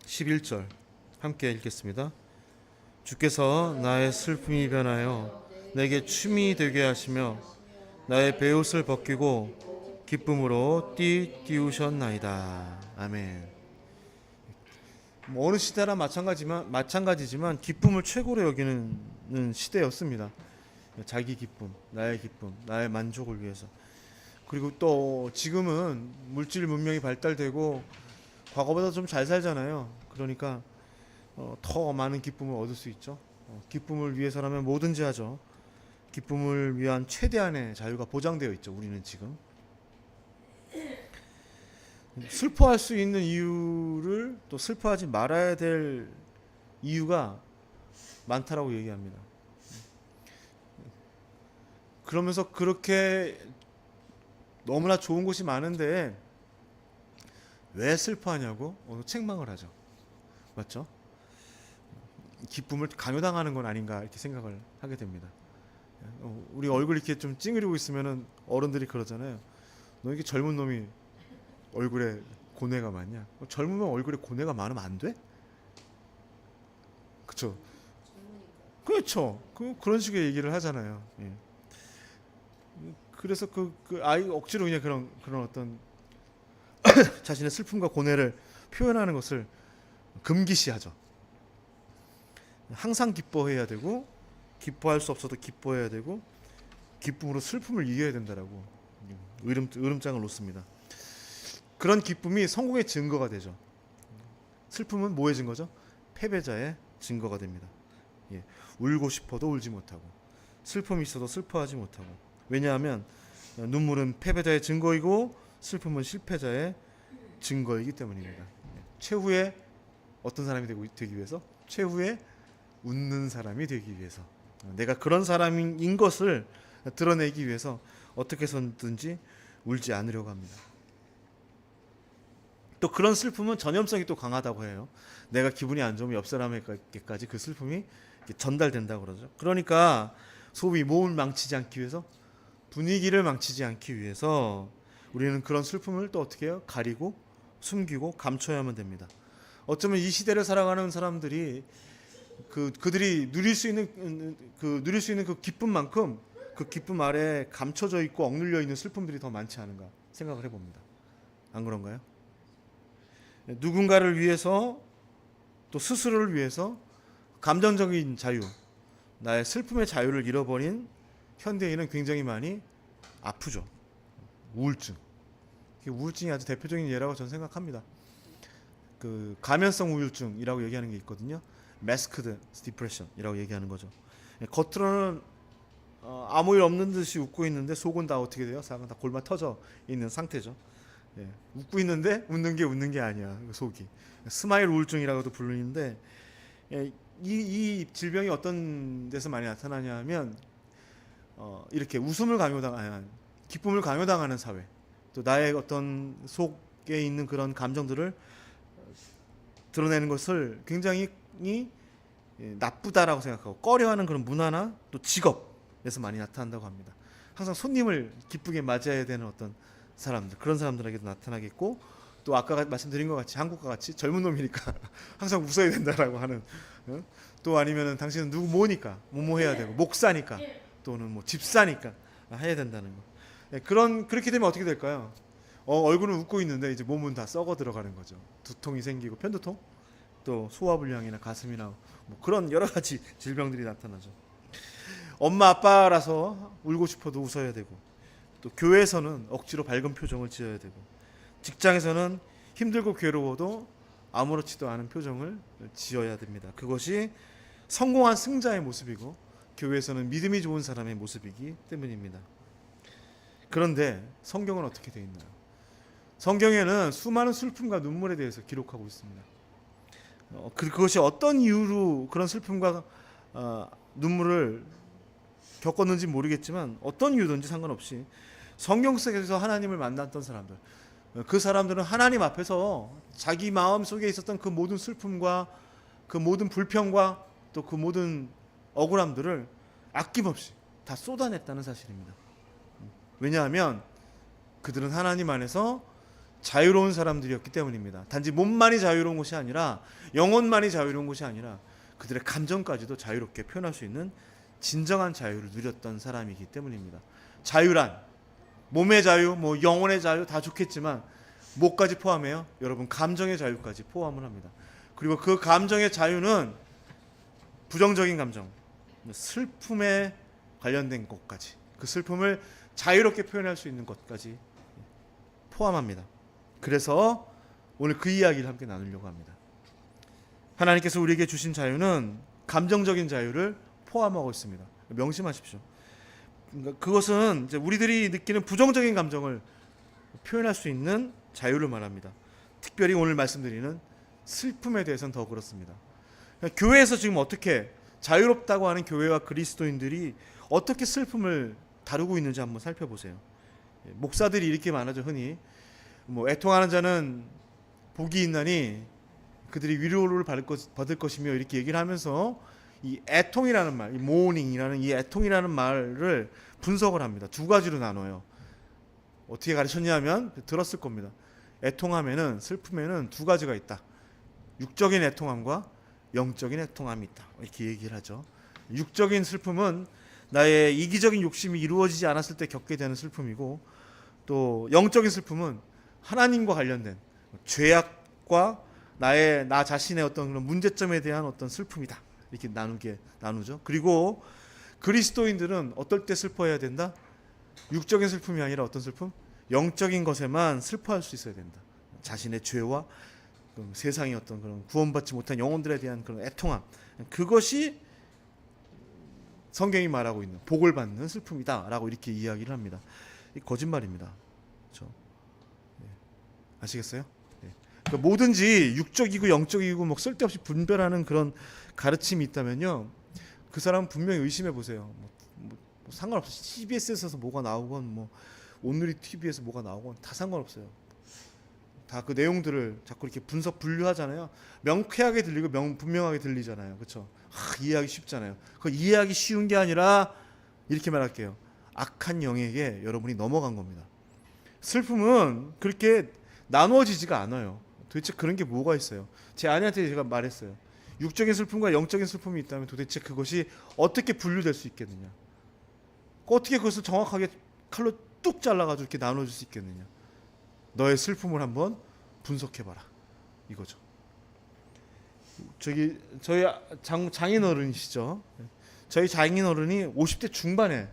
11절 함께 읽겠습니다. 주께서 나의 슬픔이 변하여 내게 춤이 되게 하시며 나의 베옷을 벗기고 기쁨으로 띠우셨나이다. 아멘. 어느 시대나 마찬가지지만 기쁨을 최고로 여기는 시대였습니다. 자기 기쁨, 나의 기쁨, 나의 만족을 위해서. 그리고 또 지금은 물질 문명이 발달되고 과거보다 좀 잘 살잖아요. 그러니까 더 많은 기쁨을 얻을 수 있죠. 기쁨을 위해서라면 뭐든지 하죠. 기쁨을 위한 최대한의 자유가 보장되어 있죠. 우리는 지금 슬퍼할 수 있는 이유를 또 슬퍼하지 말아야 될 이유가 많다라고 얘기합니다. 그러면서 그렇게 너무나 좋은 곳이 많은데 왜 슬퍼하냐고 책망을 하죠. 맞죠? 기쁨을 강요당하는 건 아닌가 이렇게 생각을 하게 됩니다. 우리 얼굴 이렇게 좀 찡그리고 있으면은 어른들이 그러잖아요. 너 이게 젊은 놈이 얼굴에 고뇌가 많냐? 젊으면 얼굴에 고뇌가 많으면 안 돼? 그렇죠? 그렇죠. 그런 식의 얘기를 하잖아요. 예. 그래서 그 아이 억지로 그냥 그런 어떤 자신의 슬픔과 고뇌를 표현하는 것을 금기시하죠. 항상 기뻐해야 되고 기뻐할 수 없어도 기뻐해야 되고 기쁨으로 슬픔을 이겨야 된다라고 으름장을 놓습니다. 그런 기쁨이 성공의 증거가 되죠. 슬픔은 뭐의 증거죠? 패배자의 증거가 됩니다. 예. 울고 싶어도 울지 못하고 슬픔이 있어도 슬퍼하지 못하고. 왜냐하면 눈물은 패배자의 증거이고 슬픔은 실패자의 증거이기 때문입니다. 최후의 어떤 사람이 되기 위해서? 최후의 웃는 사람이 되기 위해서. 내가 그런 사람인 것을 드러내기 위해서 어떻게 해서든지 울지 않으려고 합니다. 또 그런 슬픔은 전염성이 또 강하다고 해요. 내가 기분이 안 좋으면 옆 사람에게까지 그 슬픔이 전달된다고 그러죠. 그러니까 소위 몸을 망치지 않기 위해서, 분위기를 망치지 않기 위해서 우리는 그런 슬픔을 또 어떻게 해요? 가리고 숨기고 감춰야만 됩니다. 어쩌면 이 시대를 살아가는 사람들이 그들이 누릴 수 있는 그 기쁨만큼 그 기쁨 아래 감춰져 있고 억눌려 있는 슬픔들이 더 많지 않은가 생각을 해봅니다. 안 그런가요? 누군가를 위해서 또 스스로를 위해서 감정적인 자유, 나의 슬픔의 자유를 잃어버린 현대인은 굉장히 많이 아프죠. 우울증. 우울증이 아주 대표적인 예라고 저는 생각합니다. 그 가면성 우울증이라고 얘기하는 게 있거든요. 마스크드 디프레션이라고 얘기하는 거죠. 겉으로는 아무 일 없는 듯이 웃고 있는데 속은 다 어떻게 돼요? 다 골마 터져 있는 상태죠. 예, 웃고 있는데 웃는 게 아니야. 속이 스마일 우울증이라고도 부르는데, 이 질병이 어떤 데서 많이 나타나냐면 이렇게 기쁨을 강요당하는 사회, 또 나의 어떤 속에 있는 그런 감정들을 드러내는 것을 굉장히 나쁘다라고 생각하고 꺼려하는 그런 문화나 또 직업에서 많이 나타난다고 합니다. 항상 손님을 기쁘게 맞이해야 되는 어떤 사람들, 그런 사람들에게도 나타나겠고, 또 아까 말씀드린 것 같이 한국과 같이 젊은 놈이니까 항상 웃어야 된다라고 하는, 또 아니면은 당신은 누구 뭐니까 뭐뭐 해야 되고, 목사니까 또는 뭐 집사니까 해야 된다는 거. 그렇게 되면 어떻게 될까요? 얼굴은 웃고 있는데 이제 몸은 다 썩어 들어가는 거죠. 두통이 생기고, 편두통, 또 소화불량이나 가슴이나 뭐 그런 여러 가지 질병들이 나타나죠. 엄마 아빠라서 울고 싶어도 웃어야 되고, 또 교회에서는 억지로 밝은 표정을 지어야 되고, 직장에서는 힘들고 괴로워도 아무렇지도 않은 표정을 지어야 됩니다. 그것이 성공한 승자의 모습이고, 교회에서는 믿음이 좋은 사람의 모습이기 때문입니다. 그런데 성경은 어떻게 되어 있나요? 성경에는 수많은 슬픔과 눈물에 대해서 기록하고 있습니다. 그것이 어떤 이유로 그런 슬픔과 눈물을 겪었는지 모르겠지만, 어떤 이유든지 상관없이 성경 속에서 하나님을 만났던 사람들, 그 사람들은 하나님 앞에서 자기 마음 속에 있었던 그 모든 슬픔과 그 모든 불평과 또 그 모든 억울함들을 아낌없이 다 쏟아냈다는 사실입니다. 왜냐하면 그들은 하나님 안에서 자유로운 사람들이었기 때문입니다. 단지 몸만이 자유로운 것이 아니라 영혼만이 자유로운 것이 아니라 그들의 감정까지도 자유롭게 표현할 수 있는 진정한 자유를 누렸던 사람이기 때문입니다. 자유란 몸의 자유, 뭐 영혼의 자유 다 좋겠지만 뭐까지 포함해요? 여러분 감정의 자유까지 포함을 합니다. 그리고 그 감정의 자유는 부정적인 감정, 슬픔에 관련된 것까지 그 슬픔을 자유롭게 표현할 수 있는 것까지 포함합니다. 그래서 오늘 그 이야기를 함께 나누려고 합니다. 하나님께서 우리에게 주신 자유는 감정적인 자유를 포함하고 있습니다. 명심하십시오. 그것은 이제 우리들이 느끼는 부정적인 감정을 표현할 수 있는 자유를 말합니다. 특별히 오늘 말씀드리는 슬픔에 대해서는 더 그렇습니다. 교회에서 지금 어떻게 자유롭다고 하는 교회와 그리스도인들이 어떻게 슬픔을 다루고 있는지 한번 살펴보세요. 목사들이 이렇게 말하죠. 흔히 뭐 애통하는 자는 복이 있나니 그들이 위로를 받을 것이며 이렇게 얘기를 하면서 이 애통이라는 말, 이 모닝이라는 이 애통이라는 말을 분석을 합니다. 두 가지로 나눠요. 어떻게 가르쳤냐면 들었을 겁니다. 애통함에는 슬픔에는 두 가지가 있다. 육적인 애통함과 영적인 애통함이 있다. 이렇게 얘기를 하죠. 육적인 슬픔은 나의 이기적인 욕심이 이루어지지 않았을 때 겪게 되는 슬픔이고, 또 영적인 슬픔은 하나님과 관련된 죄악과 나 자신의 어떤 그런 문제점에 대한 어떤 슬픔이다. 이렇게 나누죠. 그리고 그리스도인들은 어떨 때 슬퍼해야 된다? 육적인 슬픔이 아니라 어떤 슬픔? 영적인 것에만 슬퍼할 수 있어야 된다. 자신의 죄와 세상의 어떤 그런 구원받지 못한 영혼들에 대한 그런 애통함, 그것이 성경이 말하고 있는 복을 받는 슬픔이다라고 이렇게 이야기를 합니다. 이 거짓말입니다. 그렇죠? 아시겠어요? 그러니까 뭐든지 육적이고 영적이고 뭐 쓸데없이 분별하는 그런 가르침이 있다면요, 그 사람은 분명히 의심해 보세요. 뭐 상관없어. CBS에서 뭐가 나오건 뭐 오늘이 TV에서 뭐가 나오건 다 상관없어요. 다 그 내용들을 자꾸 이렇게 분류하잖아요. 명쾌하게 들리고 분명하게 들리잖아요. 그렇죠? 이해하기 쉽잖아요. 그 이해하기 쉬운 게 아니라 이렇게 말할게요. 악한 영에게 여러분이 넘어간 겁니다. 슬픔은 그렇게 나누어지지가 않아요. 도대체 그런 게 뭐가 있어요? 제 아내한테 제가 말했어요. 육적인 슬픔과 영적인 슬픔이 있다면 도대체 그것이 어떻게 분류될 수 있겠느냐? 어떻게 그것을 정확하게 칼로 뚝 잘라가지고 이렇게 나눠줄 수 있겠느냐? 너의 슬픔을 한번 분석해봐라, 이거죠. 저희 장인어른이시죠. 저희 장인어른이 50대 중반에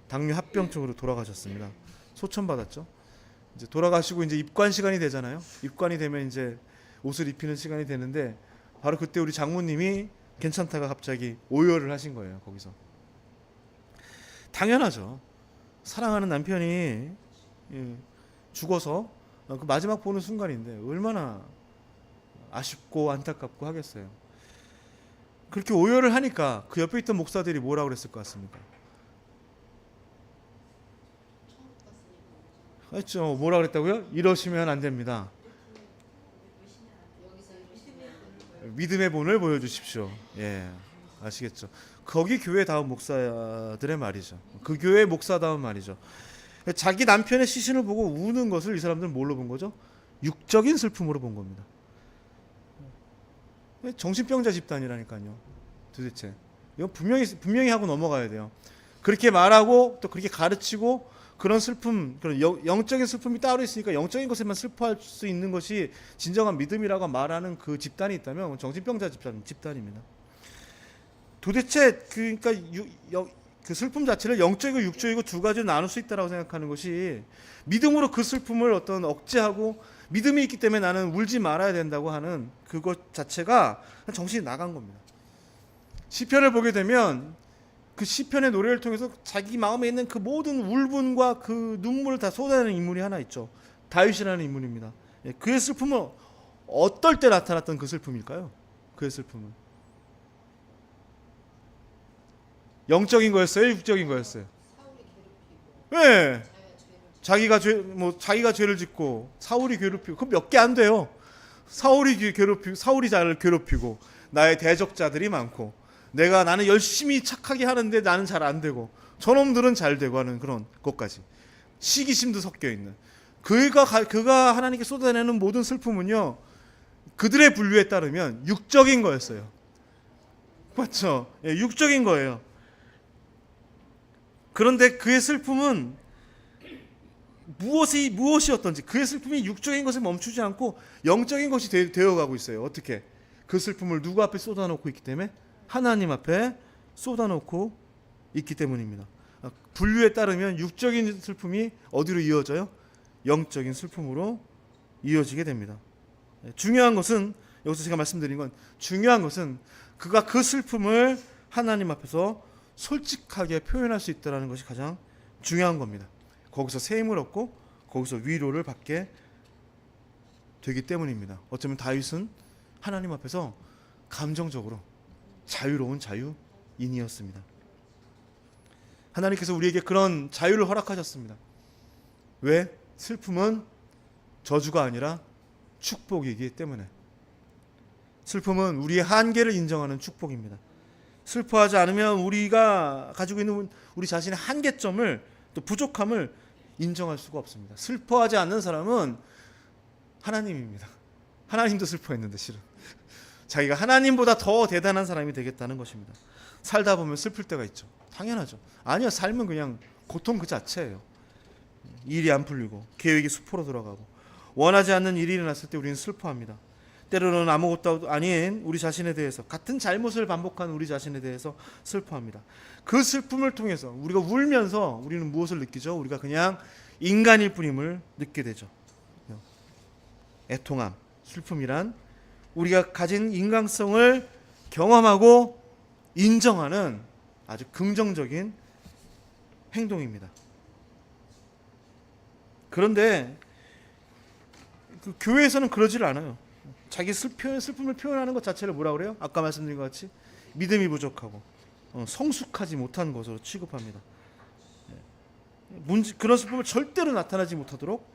당뇨 합병증으로 돌아가셨습니다. 소천받았죠. 이제 돌아가시고 이제 입관 시간이 되잖아요. 입관이 되면 이제 옷을 입히는 시간이 되는데, 바로 그때 우리 장모님이 괜찮다가 갑자기 오열을 하신 거예요. 거기서. 당연하죠. 사랑하는 남편이 죽어서 그 마지막 보는 순간인데 얼마나 아쉽고 안타깝고 하겠어요. 그렇게 오열을 하니까 그 옆에 있던 목사들이 뭐라고 그랬을 것 같습니까? 했죠. 뭐라 그랬다고요? 이러시면 안 됩니다. 믿음의 본을 보여주십시오. 예, 아시겠죠? 거기 교회다운 목사들의 말이죠. 그 교회 목사다운 말이죠. 자기 남편의 시신을 보고 우는 것을 이 사람들은 뭘로 본 거죠? 육적인 슬픔으로 본 겁니다. 정신병자 집단이라니까요. 도대체 이건 분명히 하고 넘어가야 돼요. 그렇게 말하고 또 그렇게 가르치고 그런 슬픔, 그런 영적인 슬픔이 따로 있으니까 영적인 것에만 슬퍼할 수 있는 것이 진정한 믿음이라고 말하는 그 집단이 있다면 정신병자 집단입니다. 도대체 그러니까 그 슬픔 자체를 영적이고 육적이고 두 가지로 나눌 수 있다라고 생각하는 것이, 믿음으로 그 슬픔을 어떤 억제하고 믿음이 있기 때문에 나는 울지 말아야 된다고 하는 그것 자체가 정신이 나간 겁니다. 시편을 보게 되면 그 시편의 노래를 통해서 자기 마음에 있는 그 모든 울분과 그 눈물을 다 쏟아내는 인물이 하나 있죠. 다윗이라는 인물입니다. 그의 슬픔은 어떨 때 나타났던 그 슬픔일까요? 그의 슬픔은 영적인 거였어요? 육적인 거였어요? 네. 자기가 죄를 짓고 사울이 괴롭히고, 그럼 몇 개 안 돼요. 사울이 나를 괴롭히고 나의 대적자들이 많고 나는 열심히 착하게 하는데 나는 잘 안 되고 저놈들은 잘 되고 하는 그런 것까지, 시기심도 섞여 있는, 그가 하나님께 쏟아내는 모든 슬픔은요, 그들의 분류에 따르면 육적인 거였어요. 맞죠? 예, 육적인 거예요. 그런데 그의 슬픔은 무엇이었던지 그의 슬픔이 육적인 것에 멈추지 않고 영적인 것이 되어가고 있어요. 어떻게? 그 슬픔을 누구 앞에 쏟아놓고 있기 때문에? 하나님 앞에 쏟아놓고 있기 때문입니다. 분류에 따르면 육적인 슬픔이 어디로 이어져요? 영적인 슬픔으로 이어지게 됩니다. 중요한 것은, 여기서 제가 말씀드린 건, 중요한 것은 그가 그 슬픔을 하나님 앞에서 솔직하게 표현할 수 있다는 것이 가장 중요한 겁니다. 거기서 새 힘을 얻고 거기서 위로를 받게 되기 때문입니다. 어쩌면 다윗은 하나님 앞에서 감정적으로 자유로운 자유인이었습니다. 하나님께서 우리에게 그런 자유를 허락하셨습니다. 왜? 슬픔은 저주가 아니라 축복이기 때문에. 슬픔은 우리의 한계를 인정하는 축복입니다. 슬퍼하지 않으면 우리가 가지고 있는 우리 자신의 한계점을, 또 부족함을 인정할 수가 없습니다. 슬퍼하지 않는 사람은 하나님입니다. 하나님도 슬퍼했는데 실은 자기가 하나님보다 더 대단한 사람이 되겠다는 것입니다. 살다 보면 슬플 때가 있죠. 당연하죠. 아니요, 삶은 그냥 고통 그 자체예요. 일이 안 풀리고 계획이 수포로 돌아가고 원하지 않는 일이 일어났을 때 우리는 슬퍼합니다. 때로는 아무것도 아닌 우리 자신에 대해서, 같은 잘못을 반복하는 우리 자신에 대해서 슬퍼합니다. 그 슬픔을 통해서 우리가 울면서 우리는 무엇을 느끼죠? 우리가 그냥 인간일 뿐임을 느끼게 되죠. 애통함, 슬픔이란 우리가 가진 인간성을 경험하고 인정하는 아주 긍정적인 행동입니다. 그런데 그 교회에서는 그러지를 않아요. 자기 슬픔을 표현하는 것 자체를 뭐라 그래요? 아까 말씀드린 것 같이 믿음이 부족하고 성숙하지 못한 것으로 취급합니다. 그런 슬픔을 절대로 나타나지 못하도록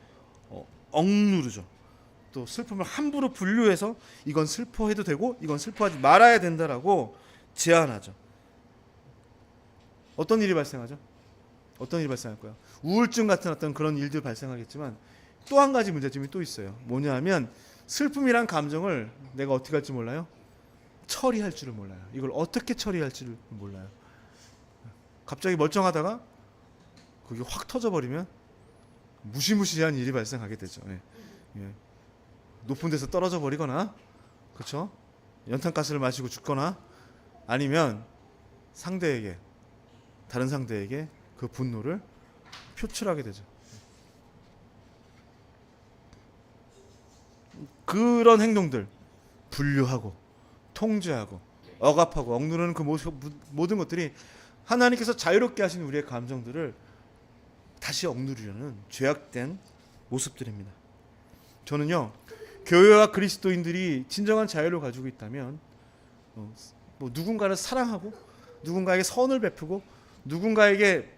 억누르죠. 또 슬픔을 함부로 분류해서 이건 슬퍼해도 되고 이건 슬퍼하지 말아야 된다라고 제한하죠. 어떤 일이 발생하죠? 어떤 일이 발생할 거예요? 우울증 같은 어떤 그런 일들 발생하겠지만 또 한 가지 문제점이 또 있어요. 뭐냐면 슬픔이란 감정을 내가 어떻게 할지 몰라요? 처리할 줄을 몰라요. 이걸 어떻게 처리할지를 몰라요. 갑자기 멀쩡하다가 그게 확 터져버리면 무시무시한 일이 발생하게 되죠. 예. 예. 높은 데서 떨어져 버리거나, 그렇죠? 연탄가스를 마시고 죽거나, 아니면 다른 상대에게 그 분노를 표출하게 되죠. 그런 행동들, 분류하고 통제하고 억압하고 억누르는 그 모든 것들이 하나님께서 자유롭게 하신 우리의 감정들을 다시 억누르려는 죄악된 모습들입니다. 저는요, 교회와 그리스도인들이 진정한 자유를 가지고 있다면 누군가를 사랑하고 누군가에게 선을 베푸고 누군가에게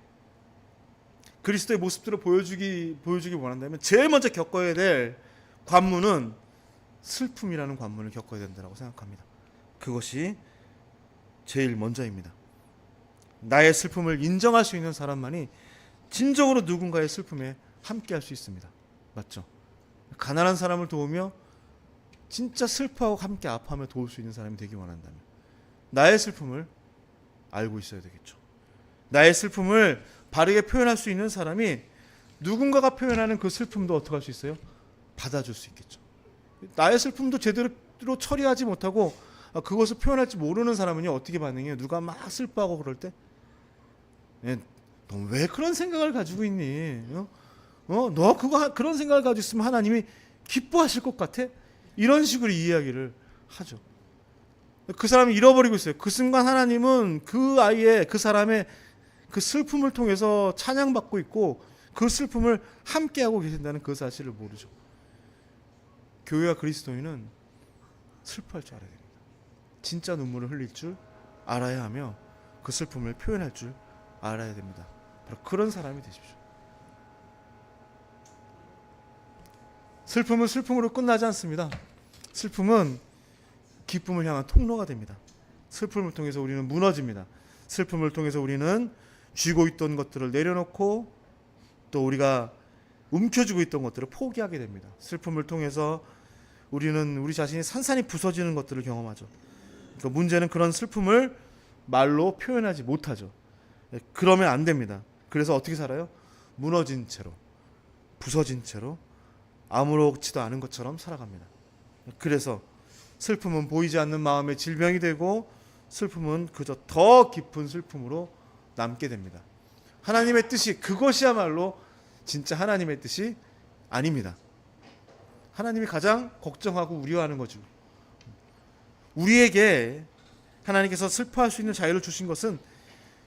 그리스도의 모습들을 보여주기 원한다면 제일 먼저 겪어야 될 관문은 슬픔이라는 관문을 겪어야 된다고 생각합니다. 그것이 제일 먼저입니다. 나의 슬픔을 인정할 수 있는 사람만이 진정으로 누군가의 슬픔에 함께할 수 있습니다. 맞죠? 가난한 사람을 도우며 진짜 슬퍼하고 함께 아파하며 도울 수 있는 사람이 되기 원한다면 나의 슬픔을 알고 있어야 되겠죠. 나의 슬픔을 바르게 표현할 수 있는 사람이 누군가가 표현하는 그 슬픔도 어떻게 할 수 있어요? 받아줄 수 있겠죠. 나의 슬픔도 제대로 처리하지 못하고 그것을 표현할지 모르는 사람은요, 어떻게 반응해요? 누가 막 슬퍼하고 그럴 때, 너 왜 그런 생각을 가지고 있니? 너 그런 생각을 가지고 있으면 하나님이 기뻐하실 것 같아? 이런 식으로 이야기를 하죠. 그 사람이 잃어버리고 있어요. 그 순간 하나님은 그 사람의 그 슬픔을 통해서 찬양받고 있고 그 슬픔을 함께하고 계신다는 그 사실을 모르죠. 교회와 그리스도인은 슬퍼할 줄 알아야 됩니다. 진짜 눈물을 흘릴 줄 알아야 하며 그 슬픔을 표현할 줄 알아야 됩니다. 바로 그런 사람이 되십시오. 슬픔은 슬픔으로 끝나지 않습니다. 슬픔은 기쁨을 향한 통로가 됩니다. 슬픔을 통해서 우리는 무너집니다. 슬픔을 통해서 우리는 쥐고 있던 것들을 내려놓고 또 우리가 움켜쥐고 있던 것들을 포기하게 됩니다. 슬픔을 통해서 우리는 우리 자신이 산산이 부서지는 것들을 경험하죠. 그러니까 문제는 그런 슬픔을 말로 표현하지 못하죠. 그러면 안 됩니다. 그래서 어떻게 살아요? 무너진 채로, 부서진 채로 아무렇지도 않은 것처럼 살아갑니다. 그래서 슬픔은 보이지 않는 마음의 질병이 되고 슬픔은 그저 더 깊은 슬픔으로 남게 됩니다. 하나님의 뜻이 그것이야말로 진짜 하나님의 뜻이 아닙니다. 하나님이 가장 걱정하고 우려하는 거죠. 우리에게 하나님께서 슬퍼할 수 있는 자유를 주신 것은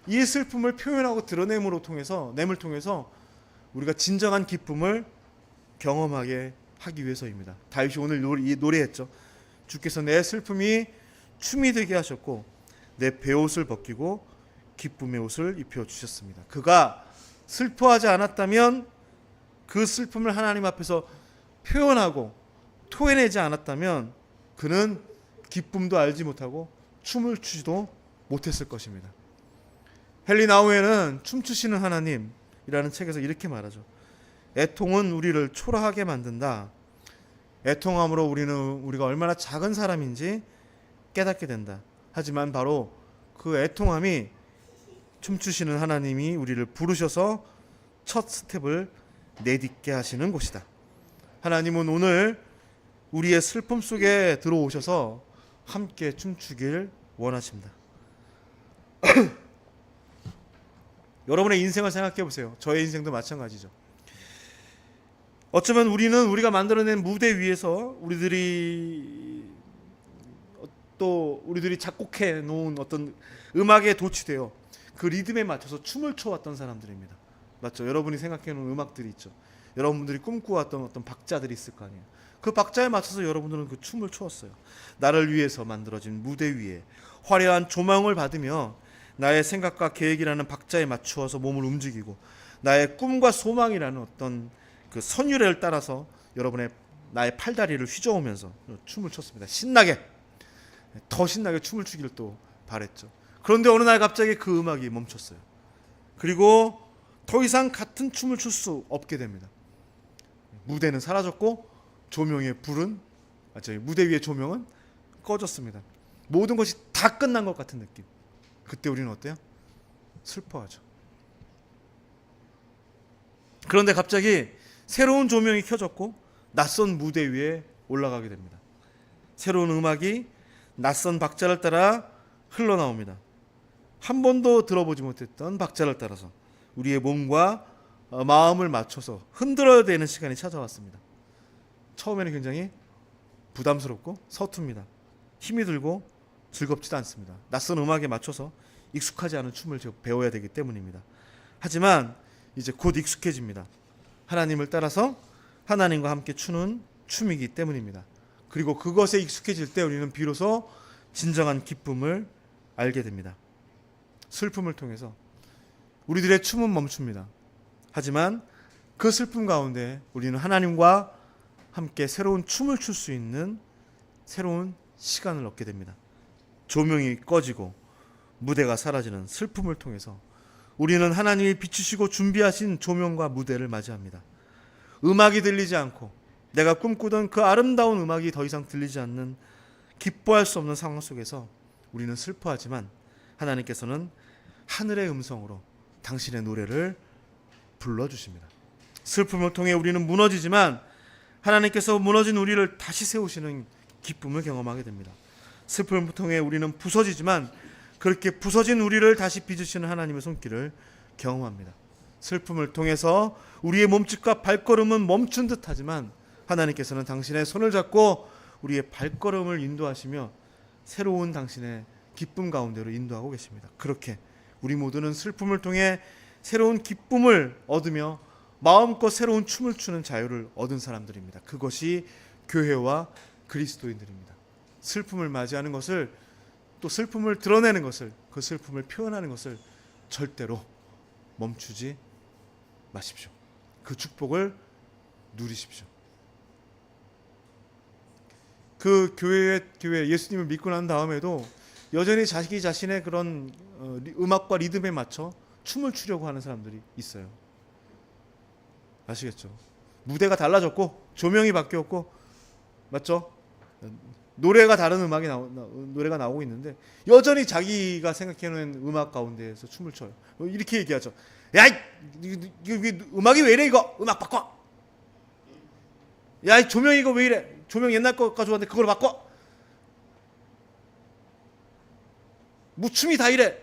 이 슬픔을 표현하고 드러냄을 통해서 우리가 진정한 기쁨을 경험하게 하기 위해서입니다. 다윗이 오늘 노래했죠. 주께서 내 슬픔이 춤이 되게 하셨고 내 베옷을 벗기고 기쁨의 옷을 입혀주셨습니다. 그가 슬퍼하지 않았다면, 그 슬픔을 하나님 앞에서 표현하고 토해내지 않았다면 그는 기쁨도 알지 못하고 춤을 추지도 못했을 것입니다. 헨리 나우에는 춤추시는 하나님이라는 책에서 이렇게 말하죠. 애통은 우리를 초라하게 만든다. 애통함으로 우리가 얼마나 작은 사람인지 깨닫게 된다. 하지만 바로 그 애통함이 춤추시는 하나님이 우리를 부르셔서 첫 스텝을 내딛게 하시는 곳이다. 하나님은 오늘 우리의 슬픔 속에 들어오셔서 함께 춤추길 원하십니다. 여러분의 인생을 생각해 보세요. 저의 인생도 마찬가지죠. 어쩌면 우리가 만들어낸 무대 위에서 우리들이 작곡해 놓은 어떤 음악에 도취되어 그 리듬에 맞춰서 춤을 춰왔던 사람들입니다. 맞죠? 여러분이 생각해 놓은 음악들이 있죠. 여러분들이 꿈꾸었던 어떤 박자들이 있을 거 아니에요. 그 박자에 맞춰서 여러분들은 그 춤을 추었어요. 나를 위해서 만들어진 무대 위에 화려한 조명을 받으며 나의 생각과 계획이라는 박자에 맞추어서 몸을 움직이고 나의 꿈과 소망이라는 어떤 그 선율을 따라서 나의 팔다리를 휘저으면서 춤을 췄습니다. 더 신나게 춤을 추기를 또 바랬죠. 그런데 어느 날 갑자기 그 음악이 멈췄어요. 그리고 더 이상 같은 춤을 출 수 없게 됩니다. 무대는 사라졌고 무대 위의 조명은 꺼졌습니다. 모든 것이 다 끝난 것 같은 느낌. 그때 우리는 어때요? 슬퍼하죠. 그런데 갑자기 새로운 조명이 켜졌고 낯선 무대 위에 올라가게 됩니다. 새로운 음악이 낯선 박자를 따라 흘러나옵니다. 한 번도 들어보지 못했던 박자를 따라서 우리의 몸과 마음을 맞춰서 흔들어야 되는 시간이 찾아왔습니다. 처음에는 굉장히 부담스럽고 서툽니다. 힘이 들고 즐겁지도 않습니다. 낯선 음악에 맞춰서 익숙하지 않은 춤을 배워야 되기 때문입니다. 하지만 이제 곧 익숙해집니다. 하나님을 따라서 하나님과 함께 추는 춤이기 때문입니다. 그리고 그것에 익숙해질 때 우리는 비로소 진정한 기쁨을 알게 됩니다. 슬픔을 통해서 우리들의 춤은 멈춥니다. 하지만 그 슬픔 가운데 우리는 하나님과 함께 새로운 춤을 출 수 있는 새로운 시간을 얻게 됩니다. 조명이 꺼지고 무대가 사라지는 슬픔을 통해서 우리는 하나님이 비추시고 준비하신 조명과 무대를 맞이합니다. 음악이 들리지 않고 내가 꿈꾸던 그 아름다운 음악이 더 이상 들리지 않는 기뻐할 수 없는 상황 속에서 우리는 슬퍼하지만 하나님께서는 하늘의 음성으로 당신의 노래를 불러주십니다. 슬픔을 통해 우리는 무너지지만 하나님께서 무너진 우리를 다시 세우시는 기쁨을 경험하게 됩니다. 슬픔을 통해 우리는 부서지지만 그렇게 부서진 우리를 다시 빚으시는 하나님의 손길을 경험합니다. 슬픔을 통해서 우리의 몸짓과 발걸음은 멈춘 듯하지만 하나님께서는 당신의 손을 잡고 우리의 발걸음을 인도하시며 새로운 당신의 기쁨 가운데로 인도하고 계십니다. 그렇게 우리 모두는 슬픔을 통해 새로운 기쁨을 얻으며 마음껏 새로운 춤을 추는 자유를 얻은 사람들입니다. 그것이 교회와 그리스도인들입니다. 슬픔을 맞이하는 것을, 또 슬픔을 드러내는 것을, 그 슬픔을 표현하는 것을 절대로 멈추지 마십시오. 그 축복을 누리십시오. 그 교회 예수님을 믿고 난 다음에도 여전히 자기 자신의 그런 음악과 리듬에 맞춰 춤을 추려고 하는 사람들이 있어요. 아시겠죠? 무대가 달라졌고 조명이 바뀌었고, 맞죠? 노래가 다른 노래가 나오고 있는데 여전히 자기가 생각해놓은 음악 가운데에서 춤을 춰요. 이렇게 얘기하죠. 야, 음악이 왜 이래 이거? 음악 바꿔. 야, 이 조명 이거 왜 이래? 조명 옛날 거 가져왔는데 그걸 바꿔. 춤이 다 이래.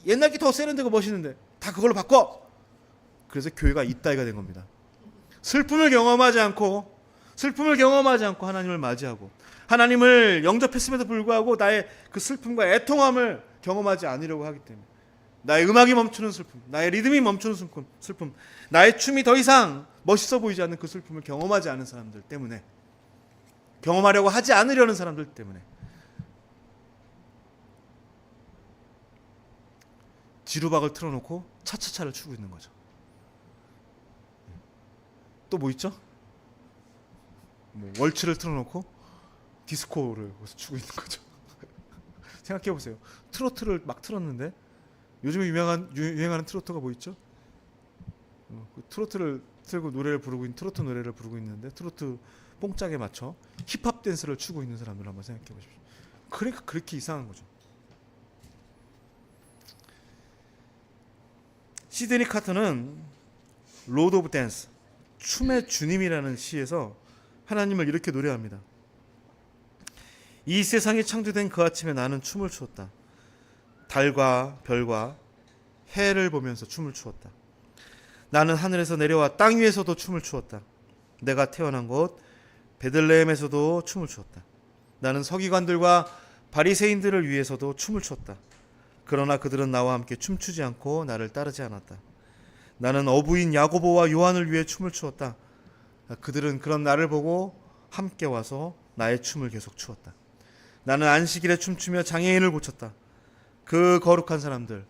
옛날 게 더 세련되고 멋있는데 다 그걸로 바꿔. 그래서 교회가 이따위가 된 겁니다. 슬픔을 경험하지 않고 하나님을 맞이하고 하나님을 영접했음에도 불구하고 나의 그 슬픔과 애통함을 경험하지 않으려고 하기 때문에 나의 음악이 멈추는 슬픔, 나의 리듬이 멈추는 슬픔, 나의 춤이 더 이상 멋있어 보이지 않는 그 슬픔을 경험하지 않은 사람들 때문에, 경험하려고 하지 않으려는 사람들 때문에 지루박을 틀어놓고 차차차를 추고 있는 거죠. 또 뭐 있죠? 월츠를 틀어놓고 디스코를 추고 있는 거죠. 생각해 보세요. 트로트를 막 틀었는데 요즘에 유행하는 트로트가 뭐 있죠? 트로트를 틀고 트로트 노래를 부르고 있는데 트로트 뽕짝에 맞춰 힙합 댄스를 추고 있는 사람들 한번 생각해 보십시오. 그러니까 그렇게 이상한 거죠. 시드니 카터는 로드 오브 댄스, 춤의 주님이라는 시에서 하나님을 이렇게 노래합니다. 이 세상이 창조된 그 아침에 나는 춤을 추었다. 달과 별과 해를 보면서 춤을 추었다. 나는 하늘에서 내려와 땅 위에서도 춤을 추었다. 내가 태어난 곳 베들레헴에서도 춤을 추었다. 나는 서기관들과 바리새인들을 위해서도 춤을 추었다. 그러나 그들은 나와 함께 춤추지 않고 나를 따르지 않았다. 나는 어부인 야고보와 요한을 위해 춤을 추었다. 그들은 그런 나를 보고 함께 와서 나의 춤을 계속 추었다. 나는 안식일에 춤추며 장애인을 고쳤다. 그 거룩한 사람들,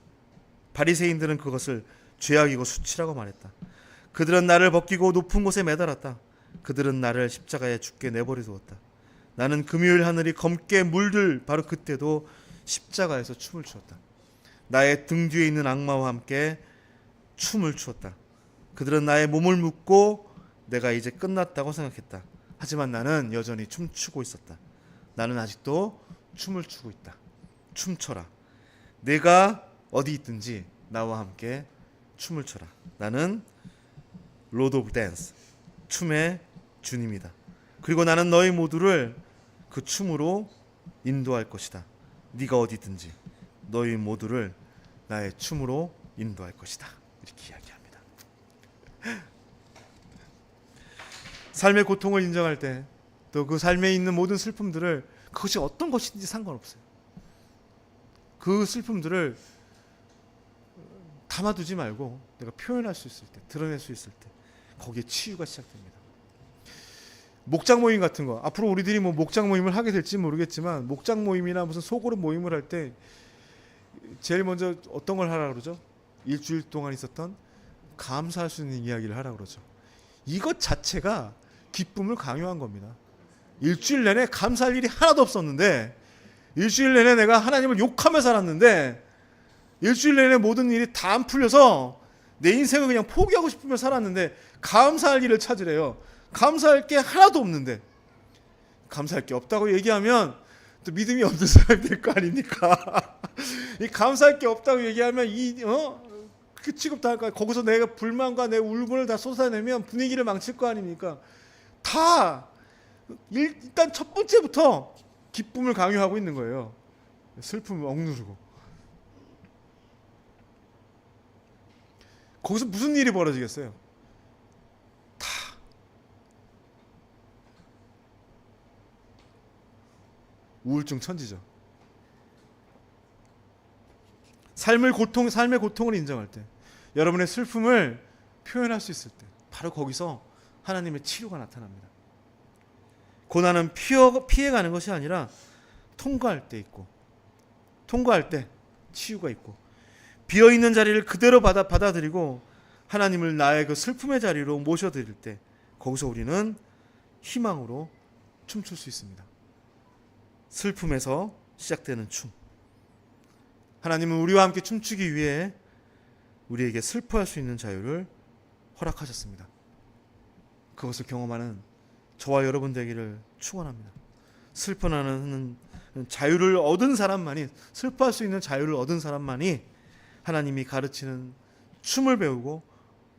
바리새인들은 그것을 죄악이고 수치라고 말했다. 그들은 나를 벗기고 높은 곳에 매달았다. 그들은 나를 십자가에 죽게 내버려 두었다. 나는 금요일 하늘이 검게 물들 바로 그때도 십자가에서 춤을 추었다. 나의 등 뒤에 있는 악마와 함께 춤을 추었다. 그들은 나의 몸을 묶고 내가 이제 끝났다고 생각했다. 하지만 나는 여전히 춤추고 있었다. 나는 아직도 춤을 추고 있다. 춤춰라. 내가 어디 있든지 나와 함께 춤을 춰라. 나는 로드 오브 댄스, 춤의 주님이다. 그리고 나는 너희 모두를 그 춤으로 인도할 것이다. 네가 어디든지 너희 모두를 나의 춤으로 인도할 것이다. 이렇게 이야기합니다. 삶의 고통을 인정할 때, 또 그 삶에 있는 모든 슬픔들을, 그것이 어떤 것인지 상관없어요. 그 슬픔들을 담아두지 말고 내가 표현할 수 있을 때, 드러낼 수 있을 때, 거기에 치유가 시작됩니다. 목장 모임 같은 거, 앞으로 우리들이 뭐 목장 모임을 하게 될지 모르겠지만, 목장 모임이나 무슨 소그룹 모임을 할 때 제일 먼저 어떤 걸 하라 그러죠? 일주일 동안 있었던 감사할 수 있는 이야기를 하라 그러죠. 이것 자체가 기쁨을 강요한 겁니다. 일주일 내내 감사할 일이 하나도 없었는데, 일주일 내내 내가 하나님을 욕하며 살았는데, 일주일 내내 모든 일이 다 안 풀려서 내 인생을 그냥 포기하고 싶으며 살았는데 감사할 일을 찾으래요. 감사할 게 하나도 없는데, 감사할 게 없다고 얘기하면 또 믿음이 없는 사람이 될 거 아닙니까? 이 감사할 게 없다고 얘기하면 그 취급당할까? 거기서 내가 불만과 내 울분을 다 쏟아내면 분위기를 망칠 거 아닙니까? 다 일단 첫 번째부터 기쁨을 강요하고 있는 거예요. 슬픔을 억누르고. 거기서 무슨 일이 벌어지겠어요? 다 우울증 천지죠. 삶의 고통을 인정할 때, 여러분의 슬픔을 표현할 수 있을 때, 바로 거기서 하나님의 치료가 나타납니다. 고난은 피해가는 것이 아니라 통과할 때 있고, 통과할 때 치유가 있고, 비어있는 자리를 그대로 받아들이고 하나님을 나의 그 슬픔의 자리로 모셔드릴 때, 거기서 우리는 희망으로 춤출 수 있습니다. 슬픔에서 시작되는 춤. 하나님은 우리와 함께 춤추기 위해 우리에게 슬퍼할 수 있는 자유를 허락하셨습니다. 그것을 경험하는 저와 여러분 되기를 축원합니다. 슬퍼하는 자유를 얻은 사람만이, 슬퍼할 수 있는 자유를 얻은 사람만이 하나님이 가르치는 춤을 배우고,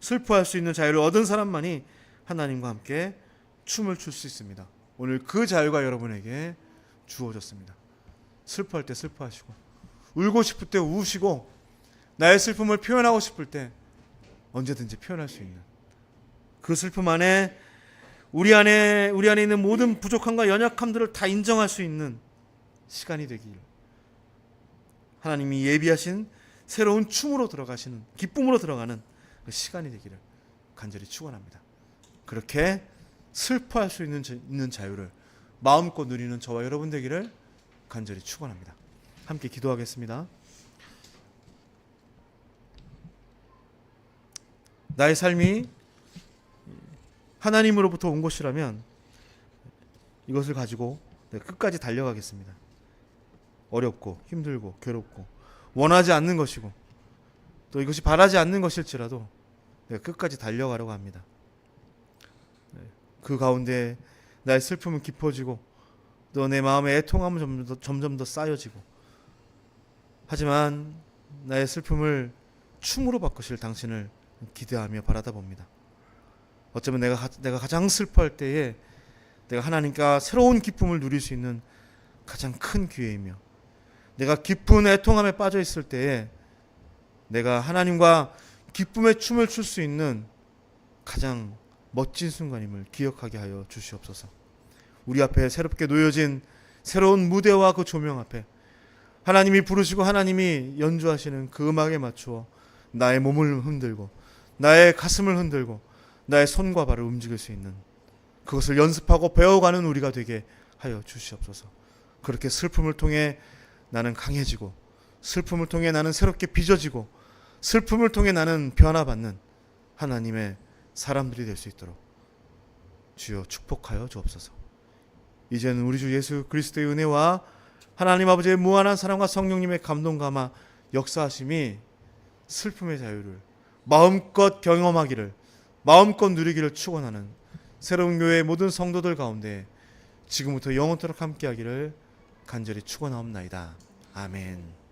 슬퍼할 수 있는 자유를 얻은 사람만이 하나님과 함께 춤을 출 수 있습니다. 오늘 그 자유가 여러분에게 주어졌습니다. 슬퍼할 때 슬퍼하시고, 울고 싶을 때 우시고, 나의 슬픔을 표현하고 싶을 때 언제든지 표현할 수 있는, 그 슬픔 안에 우리 안에 있는 모든 부족함과 연약함들을 다 인정할 수 있는 시간이 되길, 하나님이 예비하신 새로운 춤으로 들어가시는, 기쁨으로 들어가는 그 시간이 되기를 간절히 축원합니다. 그렇게 슬퍼할 수 있는 자유를 마음껏 누리는 저와 여러분 되기를 간절히 축원합니다. 함께 기도하겠습니다. 나의 삶이 하나님으로부터 온 것이라면 이것을 가지고 내가 끝까지 달려가겠습니다. 어렵고 힘들고 괴롭고 원하지 않는 것이고 또 이것이 바라지 않는 것일지라도 내가 끝까지 달려가려고 합니다. 그 가운데 나의 슬픔은 깊어지고 또 내 마음의 애통함은 점점 더 쌓여지고, 하지만 나의 슬픔을 춤으로 바꾸실 당신을 기대하며 바라다 봅니다. 어쩌면 내가 가장 슬퍼할 때에 내가 하나님과 새로운 기쁨을 누릴 수 있는 가장 큰 기회이며, 내가 깊은 애통함에 빠져 있을 때에 내가 하나님과 기쁨의 춤을 출 수 있는 가장 멋진 순간임을 기억하게 하여 주시옵소서. 우리 앞에 새롭게 놓여진 새로운 무대와 그 조명 앞에 하나님이 부르시고 하나님이 연주하시는 그 음악에 맞추어 나의 몸을 흔들고 나의 가슴을 흔들고 나의 손과 발을 움직일 수 있는, 그것을 연습하고 배워가는 우리가 되게 하여 주시옵소서. 그렇게 슬픔을 통해 나는 강해지고, 슬픔을 통해 나는 새롭게 빚어지고, 슬픔을 통해 나는 변화받는 하나님의 사람들이 될 수 있도록 주여 축복하여 주옵소서. 이제는 우리 주 예수 그리스도의 은혜와 하나님 아버지의 무한한 사랑과 성령님의 감동 감화 역사하심이 슬픔의 자유를 마음껏 경험하기를, 마음껏 누리기를 축원하는 새로운 교회의 모든 성도들 가운데 지금부터 영원토록 함께하기를 간절히 축원하옵나이다. 아멘.